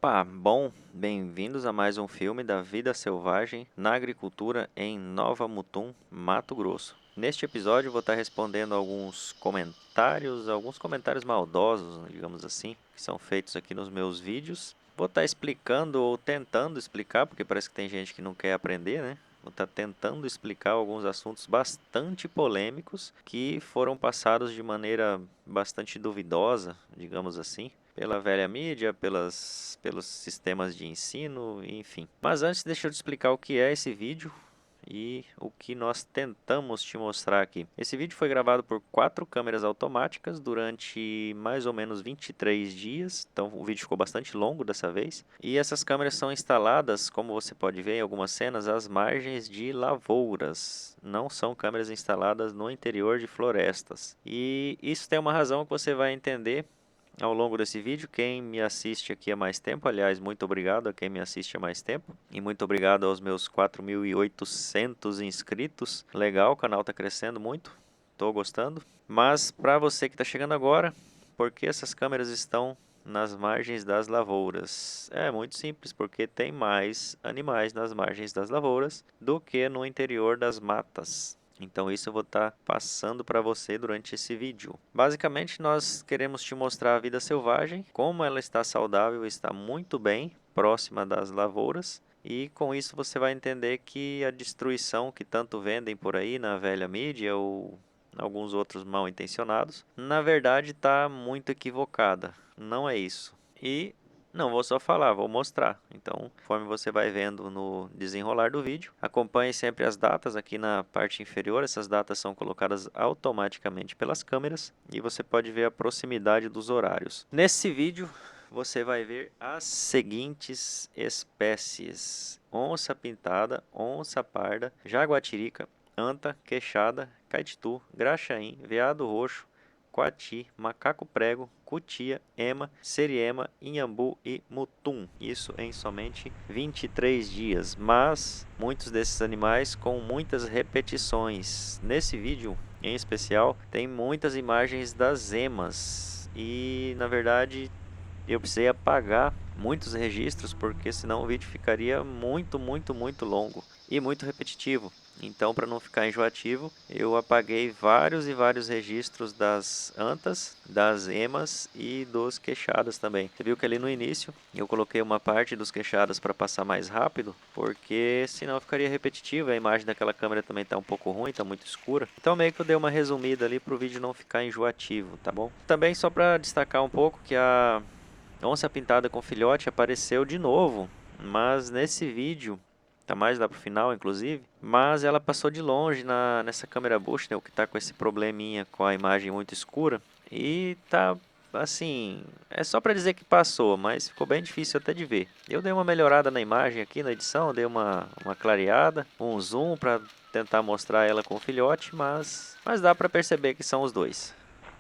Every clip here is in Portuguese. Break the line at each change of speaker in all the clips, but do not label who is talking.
Opa, bom, bem-vindos a mais um filme da vida selvagem na agricultura em Nova Mutum, Mato Grosso. Neste episódio vou estar respondendo alguns comentários maldosos, digamos assim, que são feitos aqui nos meus vídeos. Vou estar explicando ou tentando explicar, porque parece que tem gente que não quer aprender, né? Vou estar tentando explicar alguns assuntos bastante polêmicos que foram passados de maneira bastante duvidosa, digamos assim, pela velha mídia, pelos sistemas de ensino, enfim. Mas antes, deixa eu te explicar o que é esse vídeo e o que nós tentamos te mostrar aqui. Esse vídeo foi gravado por 4 câmeras automáticas durante mais ou menos 23 dias, então o vídeo ficou bastante longo dessa vez. E essas câmeras são instaladas, como você pode ver em algumas cenas, às margens de lavouras. Não são câmeras instaladas no interior de florestas. E isso tem uma razão que você vai entender ao longo desse vídeo. Quem me assiste aqui há mais tempo, aliás, muito obrigado a quem me assiste há mais tempo. E muito obrigado aos meus 4.800 inscritos. Legal, o canal está crescendo muito, estou gostando. Mas para você que está chegando agora, por que essas câmeras estão nas margens das lavouras? É muito simples, porque tem mais animais nas margens das lavouras do que no interior das matas. Então isso eu vou estar passando para você durante esse vídeo. Basicamente nós queremos te mostrar a vida selvagem, como ela está saudável, está muito bem próxima das lavouras. E com isso você vai entender que a destruição que tanto vendem por aí na velha mídia ou alguns outros mal intencionados, na verdade está muito equivocada. Não é isso. E não vou só falar, vou mostrar. Então, conforme você vai vendo no desenrolar do vídeo, acompanhe sempre as datas aqui na parte inferior. Essas datas são colocadas automaticamente pelas câmeras e você pode ver a proximidade dos horários. Nesse vídeo, você vai ver as seguintes espécies: onça pintada, onça parda, jaguatirica, anta, queixada, caititu, graxaim, veado roxo, coati, macaco-prego, cutia, ema, seriema, inhambu e mutum. Isso em somente 23 dias, mas muitos desses animais com muitas repetições. Nesse vídeo, em especial, tem muitas imagens das emas e, na verdade, eu precisei apagar muitos registros porque senão o vídeo ficaria muito longo e muito repetitivo. Então, para não ficar enjoativo, eu apaguei vários e vários registros das antas, das emas e dos queixadas também. Você viu que ali no início eu coloquei uma parte dos queixadas para passar mais rápido, porque senão ficaria repetitivo. A imagem daquela câmera também está um pouco ruim, está muito escura. Então meio que eu dei uma resumida ali para o vídeo não ficar enjoativo, tá bom? Também só para destacar um pouco que a onça pintada com filhote apareceu de novo, mas nesse vídeo, tá mais lá pro final inclusive, mas ela passou de longe nessa câmera Bushnell que tá com esse probleminha com a imagem muito escura e tá assim, é só para dizer que passou, mas ficou bem difícil até de ver. Eu dei uma melhorada na imagem aqui na edição, dei uma clareada, um zoom para tentar mostrar ela com o filhote, mas dá para perceber que são os dois.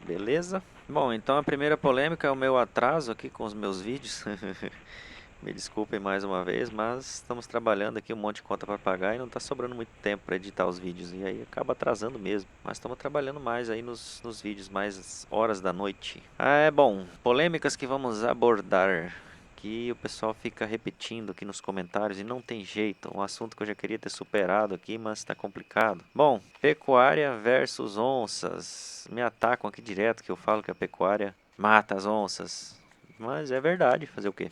Beleza? Bom, então a primeira polêmica é o meu atraso aqui com os meus vídeos. Me desculpem mais uma vez, mas estamos trabalhando aqui um monte de conta para pagar e não está sobrando muito tempo para editar os vídeos. E aí acaba atrasando mesmo. Mas estamos trabalhando mais aí nos vídeos, mais horas da noite. Bom, polêmicas que vamos abordar. Que o pessoal fica repetindo aqui nos comentários e não tem jeito. Um assunto que eu já queria ter superado aqui, mas está complicado. Bom, pecuária versus onças. Me atacam aqui direto que eu falo que a pecuária mata as onças. Mas é verdade, fazer o quê?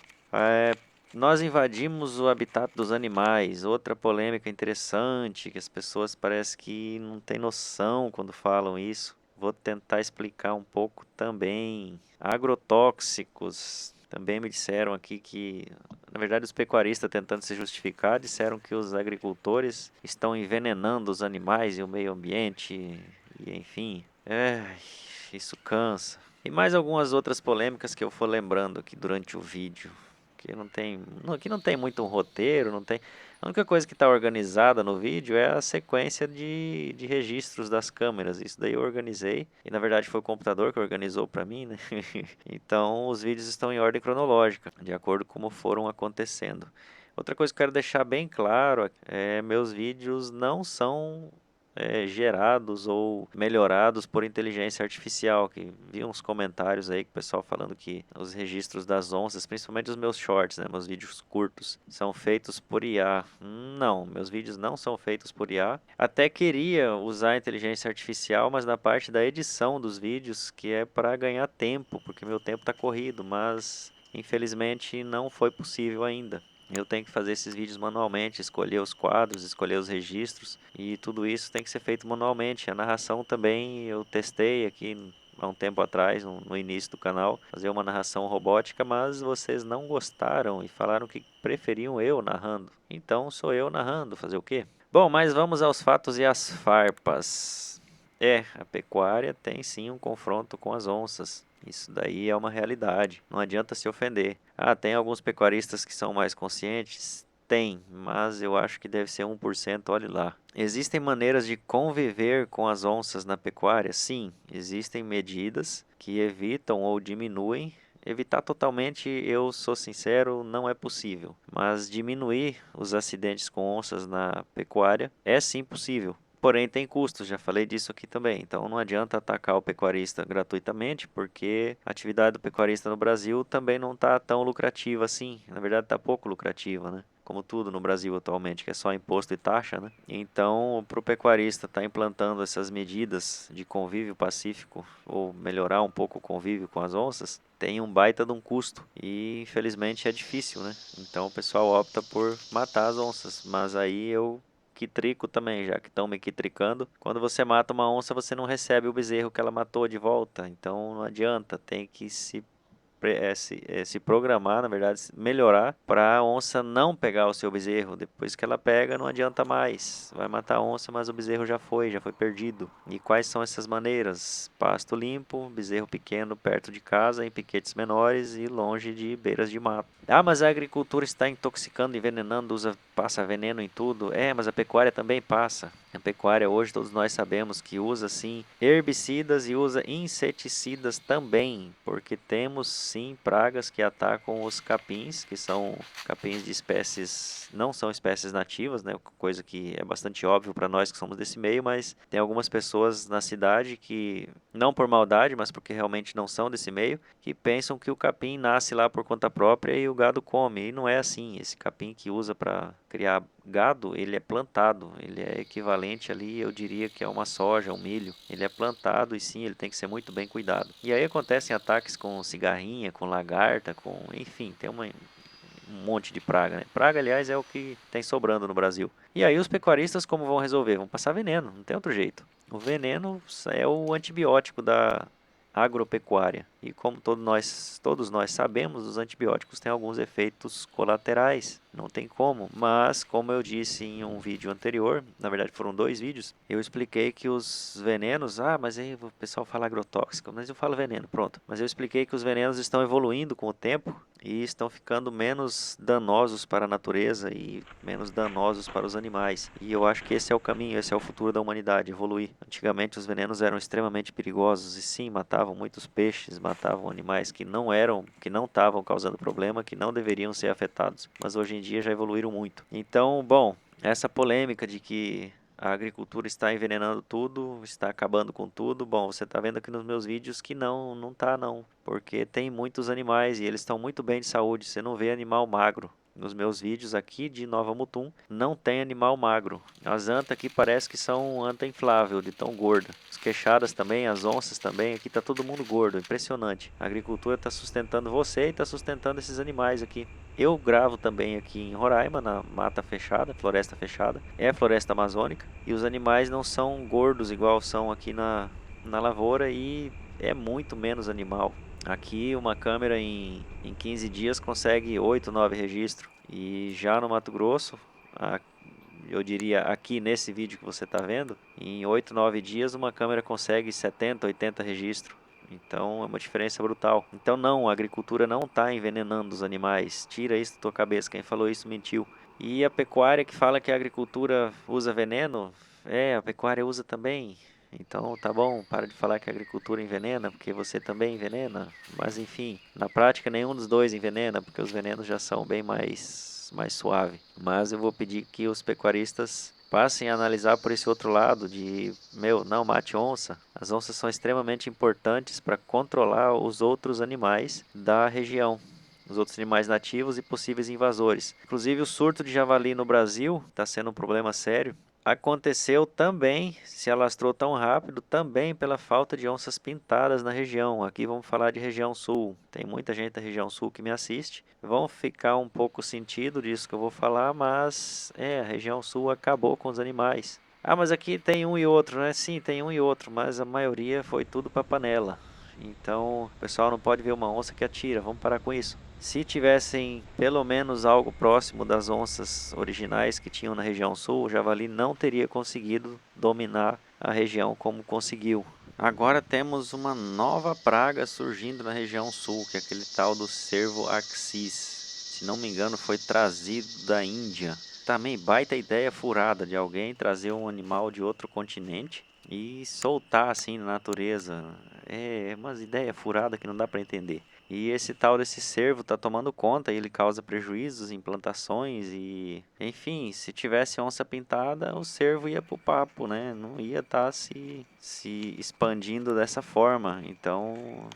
Nós invadimos o habitat dos animais. Outra polêmica interessante que as pessoas parecem que não têm noção quando falam isso. Vou tentar explicar um pouco também. Agrotóxicos. Também me disseram aqui que, na verdade, os pecuaristas tentando se justificar, disseram que os agricultores estão envenenando os animais e o meio ambiente, e enfim. Isso cansa. E mais algumas outras polêmicas que eu for lembrando aqui durante o vídeo. Que não tem muito um roteiro, não tem. A única coisa que está organizada no vídeo é a sequência de registros das câmeras. Isso daí eu organizei. E na verdade foi o computador que organizou para mim, né? Então os vídeos estão em ordem cronológica, de acordo com como foram acontecendo. Outra coisa que eu quero deixar bem claro meus vídeos não são gerados ou melhorados por inteligência artificial. Que vi uns comentários aí que o pessoal falando que os registros das onças, principalmente os meus shorts, né, meus vídeos curtos, são feitos por IA. Não, meus vídeos não são feitos por IA. Até queria usar a inteligência artificial, mas na parte da edição dos vídeos, que é para ganhar tempo, porque meu tempo está corrido, mas infelizmente não foi possível ainda. Eu tenho que fazer esses vídeos manualmente, escolher os quadros, escolher os registros e tudo isso tem que ser feito manualmente. A narração também eu testei aqui há um tempo atrás, no início do canal, fazer uma narração robótica, mas vocês não gostaram e falaram que preferiam eu narrando. Então sou eu narrando, fazer o quê? Bom, mas vamos aos fatos e às farpas. A pecuária tem sim um confronto com as onças. Isso daí é uma realidade. Não adianta se ofender. Tem alguns pecuaristas que são mais conscientes? Tem, mas eu acho que deve ser 1%, olhe lá. Existem maneiras de conviver com as onças na pecuária? Sim, existem medidas que evitam ou diminuem. Evitar totalmente, eu sou sincero, não é possível. Mas diminuir os acidentes com onças na pecuária é sim possível. Porém, tem custos, já falei disso aqui também. Então, não adianta atacar o pecuarista gratuitamente, porque a atividade do pecuarista no Brasil também não está tão lucrativa assim. Na verdade, está pouco lucrativa, né? Como tudo no Brasil atualmente, que é só imposto e taxa, né? Então, para o pecuarista estar implantando essas medidas de convívio pacífico, ou melhorar um pouco o convívio com as onças, tem um baita de um custo. E, infelizmente, é difícil, né? Então, o pessoal opta por matar as onças. Mas aí eu quitrico também, já que estão me quitricando. Quando você mata uma onça, você não recebe o bezerro que ela matou de volta. Então não adianta, tem que se programar, na verdade, melhorar para a onça não pegar o seu bezerro. Depois que ela pega, não adianta mais. Vai matar a onça, mas o bezerro já foi perdido. E quais são essas maneiras? Pasto limpo, bezerro pequeno perto de casa, em piquetes menores e longe de beiras de mato. Mas a agricultura está intoxicando, envenenando, passa veneno em tudo. Mas a pecuária também passa. A pecuária hoje todos nós sabemos que usa sim herbicidas e usa inseticidas também, porque temos sim pragas que atacam os capins, que são capins de espécies, não são espécies nativas, né? Coisa que é bastante óbvio para nós que somos desse meio, mas tem algumas pessoas na cidade que, não por maldade, mas porque realmente não são desse meio, que pensam que o capim nasce lá por conta própria e o gado come, e não é assim. Esse capim que usa para criar gado, ele é plantado, ele é equivalente ali, eu diria que é uma soja, um milho. Ele é plantado e sim, ele tem que ser muito bem cuidado. E aí acontecem ataques com cigarrinha, com lagarta, enfim, tem um monte de praga, né? Praga, aliás, é o que tem sobrando no Brasil. E aí os pecuaristas como vão resolver? Vão passar veneno, não tem outro jeito. O veneno é o antibiótico da agropecuária. E como todos nós sabemos, os antibióticos têm alguns efeitos colaterais. Não tem como. Mas, como eu disse em um vídeo anterior, na verdade foram 2 vídeos, eu expliquei que os venenos... mas aí o pessoal fala agrotóxico, mas eu falo veneno, pronto. Mas eu expliquei que os venenos estão evoluindo com o tempo e estão ficando menos danosos para a natureza e menos danosos para os animais. E eu acho que esse é o caminho, esse é o futuro da humanidade, evoluir. Antigamente os venenos eram extremamente perigosos e sim, matavam muitos peixes, matavam animais que não estavam causando problema, que não deveriam ser afetados. Mas hoje em dia já evoluíram muito. Então, bom, essa polêmica de que a agricultura está envenenando tudo, está acabando com tudo. Bom, você está vendo aqui nos meus vídeos que não tá não, porque tem muitos animais e eles estão muito bem de saúde. Você não vê animal magro. Nos meus vídeos aqui de Nova Mutum não tem animal magro. As antas aqui parece que são anta inflável, de tão gorda. As queixadas também, as onças também, aqui tá todo mundo gordo, impressionante. A agricultura está sustentando você e está sustentando esses animais aqui. Eu gravo também aqui em Roraima, na mata fechada, floresta fechada. É floresta amazônica. E os animais não são gordos igual são aqui na lavoura e é muito menos animal. Aqui uma câmera em 15 dias consegue 8, 9 registros. E já no Mato Grosso, eu diria aqui nesse vídeo que você está vendo, em 8, 9 dias uma câmera consegue 70, 80 registros. Então é uma diferença brutal. Então não, a agricultura não está envenenando os animais. Tira isso da tua cabeça, quem falou isso mentiu. E a pecuária que fala que a agricultura usa veneno, a pecuária usa também. Então tá bom, para de falar que a agricultura envenena, porque você também envenena. Mas enfim, na prática nenhum dos dois envenena, porque os venenos já são bem mais suave. Mas eu vou pedir que os pecuaristas passem a analisar por esse outro lado de, não mate onça. As onças são extremamente importantes para controlar os outros animais da região, os outros animais nativos e possíveis invasores. Inclusive o surto de javali no Brasil está sendo um problema sério. Aconteceu também, se alastrou tão rápido, também pela falta de onças pintadas na região. Aqui vamos falar de região sul. Tem muita gente da região sul que me assiste. Vão ficar um pouco sentido disso que eu vou falar, mas a região sul acabou com os animais. Ah, mas aqui tem um e outro, né? Sim, tem um e outro, mas a maioria foi tudo para panela. Então, o pessoal não pode ver uma onça que atira. Vamos parar com isso. Se tivessem pelo menos algo próximo das onças originais que tinham na região sul, o javali não teria conseguido dominar a região como conseguiu. Agora temos uma nova praga surgindo na região sul, que é aquele tal do cervo axis. Se não me engano, foi trazido da Índia. Também baita ideia furada de alguém trazer um animal de outro continente e soltar assim na natureza. É umas ideias furadas que não dá para entender. E esse tal desse cervo tá tomando conta, ele causa prejuízos em plantações e, enfim, se tivesse onça pintada, o cervo ia pro papo, né? Não ia estar se expandindo dessa forma. Então,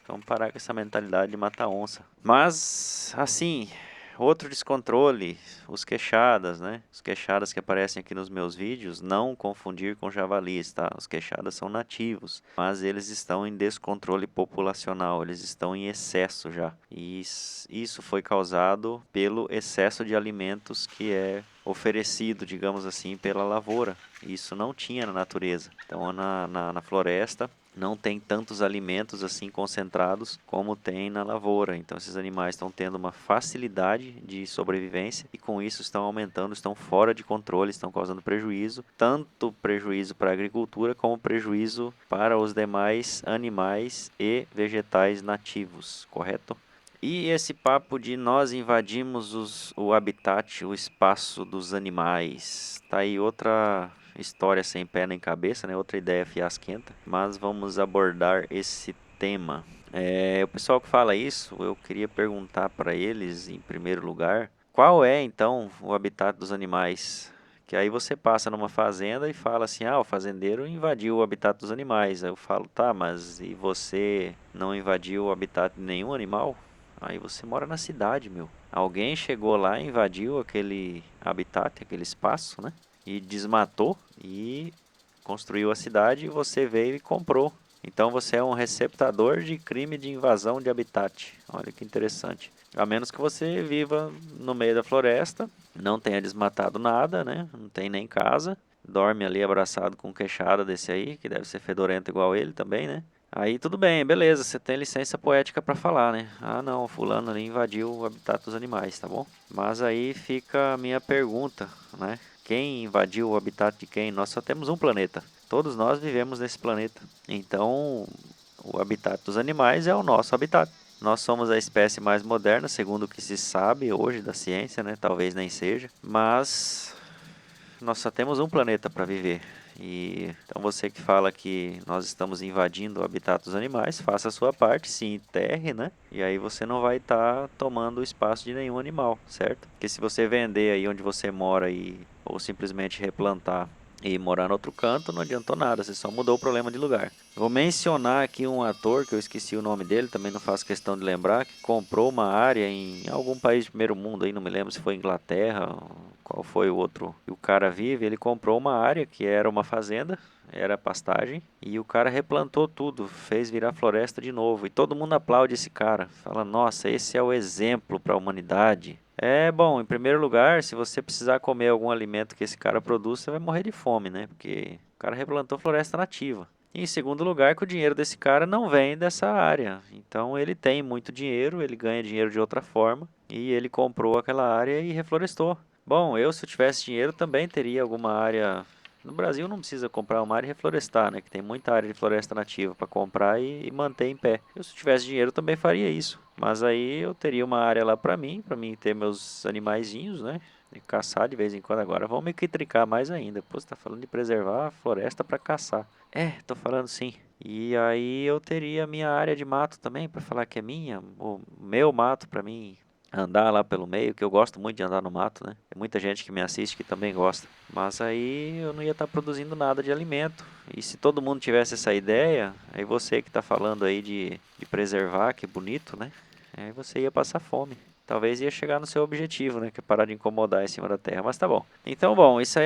vamos parar com essa mentalidade de matar onça. Mas, assim, outro descontrole, os queixadas, né? Os queixadas que aparecem aqui nos meus vídeos, não confundir com javalis, tá? Os queixadas são nativos, mas eles estão em descontrole populacional, eles estão em excesso já. E isso foi causado pelo excesso de alimentos que é oferecido, digamos assim, pela lavoura. Isso não tinha na natureza. Então, na floresta, não tem tantos alimentos assim concentrados como tem na lavoura. Então esses animais estão tendo uma facilidade de sobrevivência e com isso estão aumentando, estão fora de controle, estão causando prejuízo, tanto prejuízo para a agricultura como prejuízo para os demais animais e vegetais nativos, correto? E esse papo de nós invadimos o habitat, o espaço dos animais. Tá aí outra história sem pé nem cabeça, né? Outra ideia fiasquenta. Mas vamos abordar esse tema. O pessoal que fala isso, eu queria perguntar para eles, em primeiro lugar, qual é então o habitat dos animais? Que aí você passa numa fazenda e fala assim, o fazendeiro invadiu o habitat dos animais. Aí eu falo, tá, mas e você não invadiu o habitat de nenhum animal? Aí você mora na cidade, meu. Alguém chegou lá, invadiu aquele habitat, aquele espaço, né? E desmatou e construiu a cidade e você veio e comprou. Então você é um receptador de crime de invasão de habitat. Olha que interessante. A menos que você viva no meio da floresta, não tenha desmatado nada, né? Não tem nem casa. Dorme ali abraçado com um queixada desse aí, que deve ser fedorento igual ele também, né? Aí tudo bem, beleza, você tem licença poética para falar, né? Ah, não, fulano ali invadiu o habitat dos animais, tá bom? Mas aí fica a minha pergunta, né? Quem invadiu o habitat de quem? Nós só temos um planeta. Todos nós vivemos nesse planeta. Então, o habitat dos animais é o nosso habitat. Nós somos a espécie mais moderna, segundo o que se sabe hoje da ciência, né? Talvez nem seja, mas nós só temos um planeta para viver. E então você que fala que nós estamos invadindo o habitat dos animais, faça a sua parte, se enterre, né? E aí você não vai estar tomando o espaço de nenhum animal, certo? Porque se você vender aí onde você mora ou simplesmente replantar e morar no outro canto, não adiantou nada, você só mudou o problema de lugar. Vou mencionar aqui um ator que eu esqueci o nome dele, também não faço questão de lembrar, que comprou uma área em algum país de primeiro mundo aí, não me lembro se foi Inglaterra, qual foi o outro. E o cara vive, ele comprou uma área que era uma fazenda, era pastagem, e o cara replantou tudo, fez virar floresta de novo. E todo mundo aplaude esse cara, fala: "Nossa, esse é o exemplo para a humanidade". É bom, em primeiro lugar, se você precisar comer algum alimento que esse cara produz, você vai morrer de fome, né? Porque o cara replantou floresta nativa. E em segundo lugar, que o dinheiro desse cara não vem dessa área. Então ele tem muito dinheiro, ele ganha dinheiro de outra forma e ele comprou aquela área e reflorestou. Bom, se eu tivesse dinheiro também teria alguma área. No Brasil não precisa comprar uma área e reflorestar, né? Que tem muita área de floresta nativa para comprar e manter em pé. Se eu tivesse dinheiro também faria isso. Mas aí eu teria uma área lá para mim ter meus animaizinhos, né? E caçar de vez em quando. Agora vamos me tricar mais ainda. Pô, você tá falando de preservar a floresta para caçar. Tô falando sim. E aí eu teria minha área de mato também para falar que é minha, o meu mato para mim andar lá pelo meio, que eu gosto muito de andar no mato, né? Tem muita gente que me assiste que também gosta. Mas aí eu não ia estar produzindo nada de alimento. E se todo mundo tivesse essa ideia, aí você que está falando aí de preservar, que bonito, né? Aí você ia passar fome. Talvez ia chegar no seu objetivo, né? Que é parar de incomodar em cima da terra. Mas tá bom. Então, bom, isso aí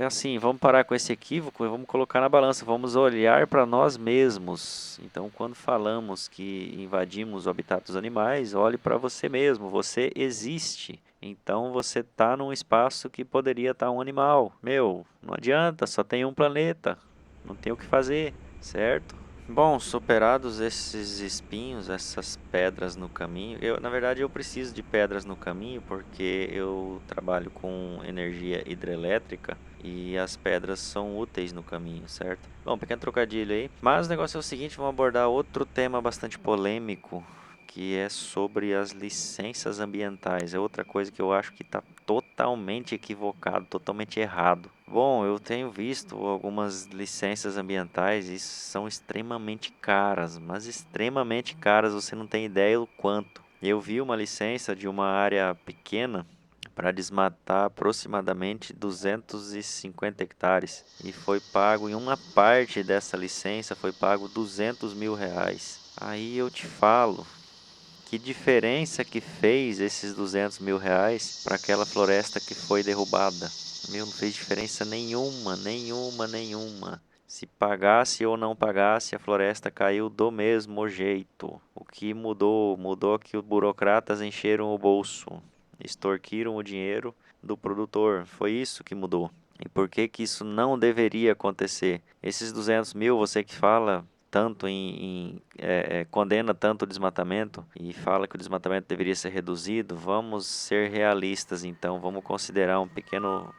é assim, vamos parar com esse equívoco e vamos colocar na balança. Vamos olhar para nós mesmos. Então, quando falamos que invadimos o habitat dos animais, olhe para você mesmo. Você existe. Então, você está num espaço que poderia estar um animal. Meu, não adianta, só tem um planeta. Não tem o que fazer, certo? Bom, superados esses espinhos, essas pedras no caminho, na verdade eu preciso de pedras no caminho porque eu trabalho com energia hidrelétrica e as pedras são úteis no caminho, certo? Bom, pequeno trocadilho aí. Mas o negócio é o seguinte, vamos abordar outro tema bastante polêmico, que é sobre as licenças ambientais. É outra coisa que eu acho que está totalmente equivocado, totalmente errado. Bom, eu tenho visto algumas licenças ambientais e são extremamente caras, mas extremamente caras, você não tem ideia do quanto. Eu vi uma licença de uma área pequena para desmatar aproximadamente 250 hectares e foi pago em uma parte dessa licença foi pago R$ 200.000. Aí eu te falo, que diferença que fez esses R$ 200.000 para aquela floresta que foi derrubada? Meu, não fez diferença nenhuma, nenhuma, nenhuma. Se pagasse ou não pagasse, a floresta caiu do mesmo jeito. O que mudou? Mudou que os burocratas encheram o bolso, extorquiram o dinheiro do produtor. Foi isso que mudou. E por que que isso não deveria acontecer? Esses 200.000, você que fala tanto condena tanto o desmatamento e fala que o desmatamento deveria ser reduzido, vamos ser realistas então, vamos considerar um pequeno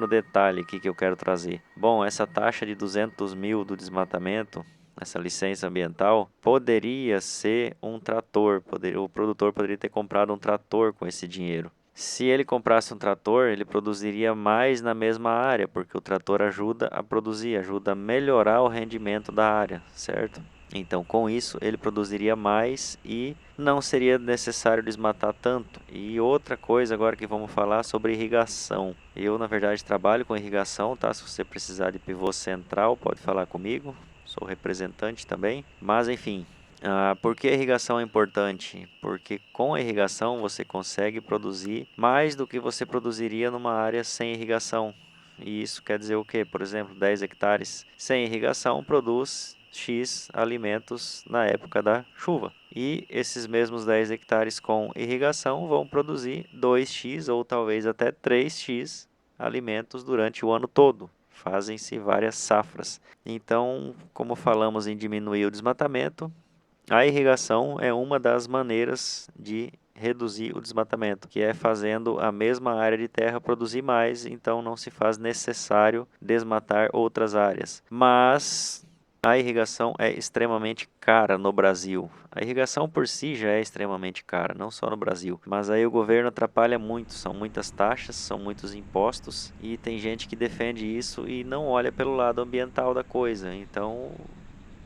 detalhe aqui que eu quero trazer. Bom, essa taxa de 200.000 do desmatamento, essa licença ambiental, poderia ser um trator, o produtor poderia ter comprado um trator com esse dinheiro. Se ele comprasse um trator, ele produziria mais na mesma área, porque o trator ajuda a produzir, ajuda a melhorar o rendimento da área, certo? Então, com isso, ele produziria mais e não seria necessário desmatar tanto. E outra coisa agora que vamos falar sobre irrigação. Eu, na verdade, trabalho com irrigação, tá? Se você precisar de pivô central, pode falar comigo. Sou representante também. Mas, enfim, por que a irrigação é importante? Porque com a irrigação você consegue produzir mais do que você produziria numa área sem irrigação. E isso quer dizer o quê? Por exemplo, 10 hectares sem irrigação produz X alimentos na época da chuva. E esses mesmos 10 hectares com irrigação vão produzir 2x ou talvez até 3x alimentos durante o ano todo. Fazem-se várias safras. Então, como falamos em diminuir o desmatamento, a irrigação é uma das maneiras de reduzir o desmatamento, que é fazendo a mesma área de terra produzir mais, então não se faz necessário desmatar outras áreas. Mas a irrigação é extremamente cara no Brasil. A irrigação por si já é extremamente cara, não só no Brasil. Mas aí o governo atrapalha muito, são muitas taxas, são muitos impostos e tem gente que defende isso e não olha pelo lado ambiental da coisa. Então,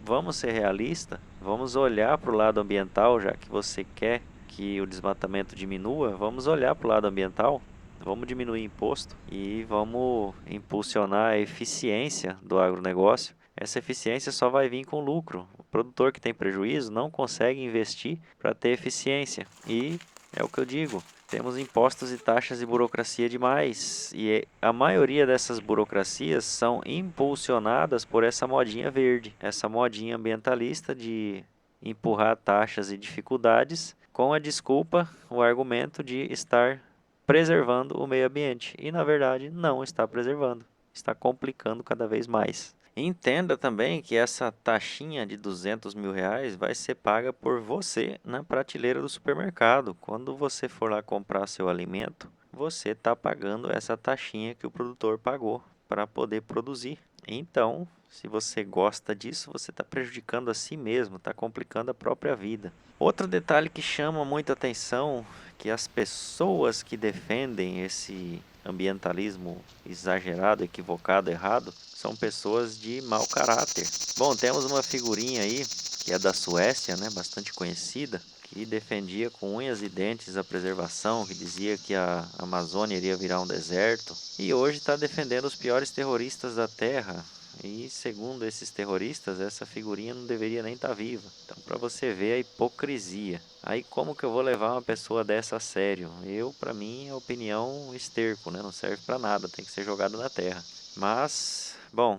vamos ser realistas, vamos olhar para o lado ambiental, já que você quer que o desmatamento diminua, vamos olhar para o lado ambiental, vamos diminuir imposto e vamos impulsionar a eficiência do agronegócio. Essa eficiência só vai vir com lucro. O produtor que tem prejuízo não consegue investir para ter eficiência. E é o que eu digo, temos impostos e taxas e burocracia demais. E a maioria dessas burocracias são impulsionadas por essa modinha verde, essa modinha ambientalista de empurrar taxas e dificuldades com a desculpa, o argumento de estar preservando o meio ambiente. E na verdade não está preservando, está complicando cada vez mais. Entenda também que essa taxinha de R$ 200.000 vai ser paga por você na prateleira do supermercado. Quando você for lá comprar seu alimento, você está pagando essa taxinha que o produtor pagou para poder produzir. Então, se você gosta disso, você está prejudicando a si mesmo, está complicando a própria vida. Outro detalhe que chama muita atenção, que as pessoas que defendem esse ambientalismo exagerado, equivocado, errado, são pessoas de mau caráter. Bom, temos uma figurinha aí, que é da Suécia, né, bastante conhecida, que defendia com unhas e dentes a preservação, que dizia que a Amazônia iria virar um deserto, e hoje está defendendo os piores terroristas da Terra. E segundo esses terroristas, essa figurinha não deveria nem estar viva. Então, para você ver a hipocrisia. Aí como que eu vou levar uma pessoa dessa a sério? Para mim, a opinião esterco, né? Não serve para nada, tem que ser jogado na terra. Mas, bom,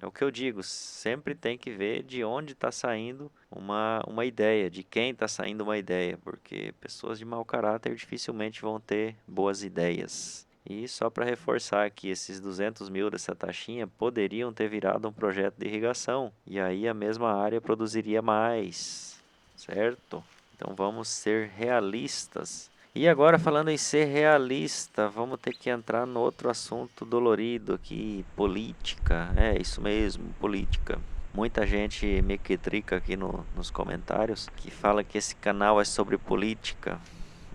é o que eu digo, sempre tem que ver de onde está saindo uma ideia, de quem está saindo uma ideia, porque pessoas de mau caráter dificilmente vão ter boas ideias. E só para reforçar que esses 200 mil dessa taxinha poderiam ter virado um projeto de irrigação, e aí a mesma área produziria mais, certo? Então vamos ser realistas. E agora, falando em ser realista, vamos ter que entrar no outro assunto dolorido aqui, política. É, isso mesmo, política. Muita gente me critica aqui nos comentários que fala que esse canal é sobre política.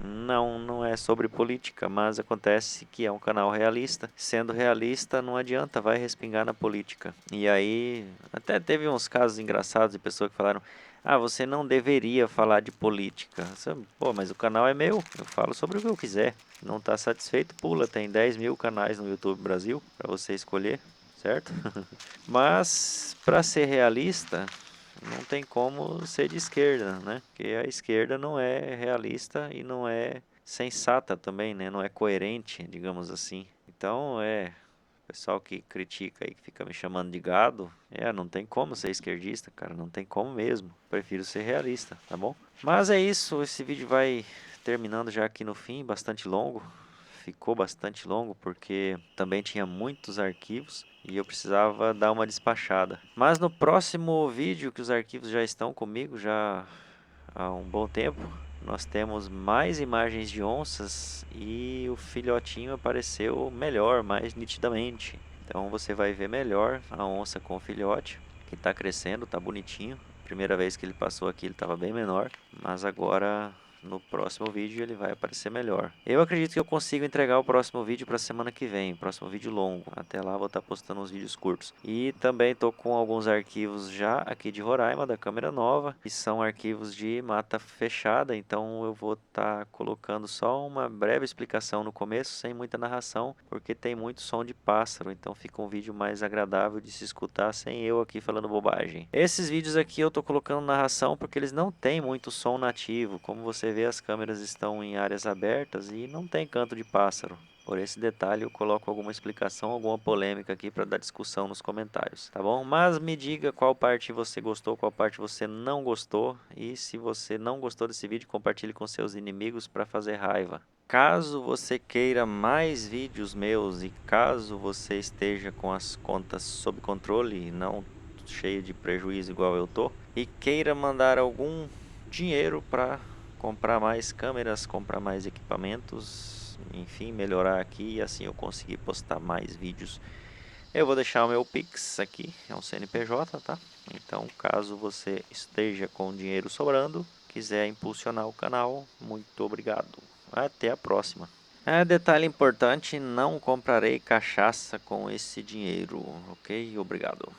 Não, não é sobre política, mas acontece que é um canal realista. Sendo realista, não adianta, vai respingar na política. E aí, até teve uns casos engraçados de pessoas que falaram: ah, você não deveria falar de política. Pô, mas o canal é meu, eu falo sobre o que eu quiser. Não está satisfeito? Pula, tem 10 mil canais no YouTube Brasil para você escolher, certo? Mas, para ser realista, não tem como ser de esquerda, né? Porque a esquerda não é realista e não é sensata também, né? Não é coerente, digamos assim. Então, o pessoal que critica aí, que fica me chamando de gado, não tem como ser esquerdista, cara, não tem como mesmo. Prefiro ser realista, tá bom? Mas é isso, esse vídeo vai terminando já aqui no fim, bastante longo. Ficou bastante longo porque também tinha muitos arquivos e eu precisava dar uma despachada. Mas no próximo vídeo, que os arquivos já estão comigo já há um bom tempo, nós temos mais imagens de onças e o filhotinho apareceu melhor, mais nitidamente. Então você vai ver melhor a onça com o filhote, que está crescendo, está bonitinho. Primeira vez que ele passou aqui ele estava bem menor, mas agora no próximo vídeo ele vai aparecer melhor. Eu acredito que eu consigo entregar o próximo vídeo para a semana que vem, próximo vídeo longo. Até lá vou estar postando uns vídeos curtos. E também estou com alguns arquivos já aqui de Roraima, da câmera nova, que são arquivos de mata fechada, então eu vou estar colocando só uma breve explicação no começo, sem muita narração, porque tem muito som de pássaro, então fica um vídeo mais agradável de se escutar sem eu aqui falando bobagem. Esses vídeos aqui eu estou colocando narração porque eles não têm muito som nativo, como você vê, as câmeras estão em áreas abertas e não tem canto de pássaro. Por esse detalhe eu coloco alguma explicação, alguma polêmica aqui para dar discussão nos comentários, tá bom? Mas me diga qual parte você gostou, qual parte você não gostou, e se você não gostou desse vídeo, compartilhe com seus inimigos para fazer raiva. Caso você queira mais vídeos meus e caso você esteja com as contas sob controle e não cheio de prejuízo igual eu tô, e queira mandar algum dinheiro para comprar mais câmeras, comprar mais equipamentos, enfim, melhorar aqui e assim eu conseguir postar mais vídeos. Eu vou deixar o meu Pix aqui, é um CNPJ, tá? Então, caso você esteja com dinheiro sobrando, quiser impulsionar o canal, muito obrigado. Até a próxima. Detalhe importante, não comprarei cachaça com esse dinheiro, ok? Obrigado.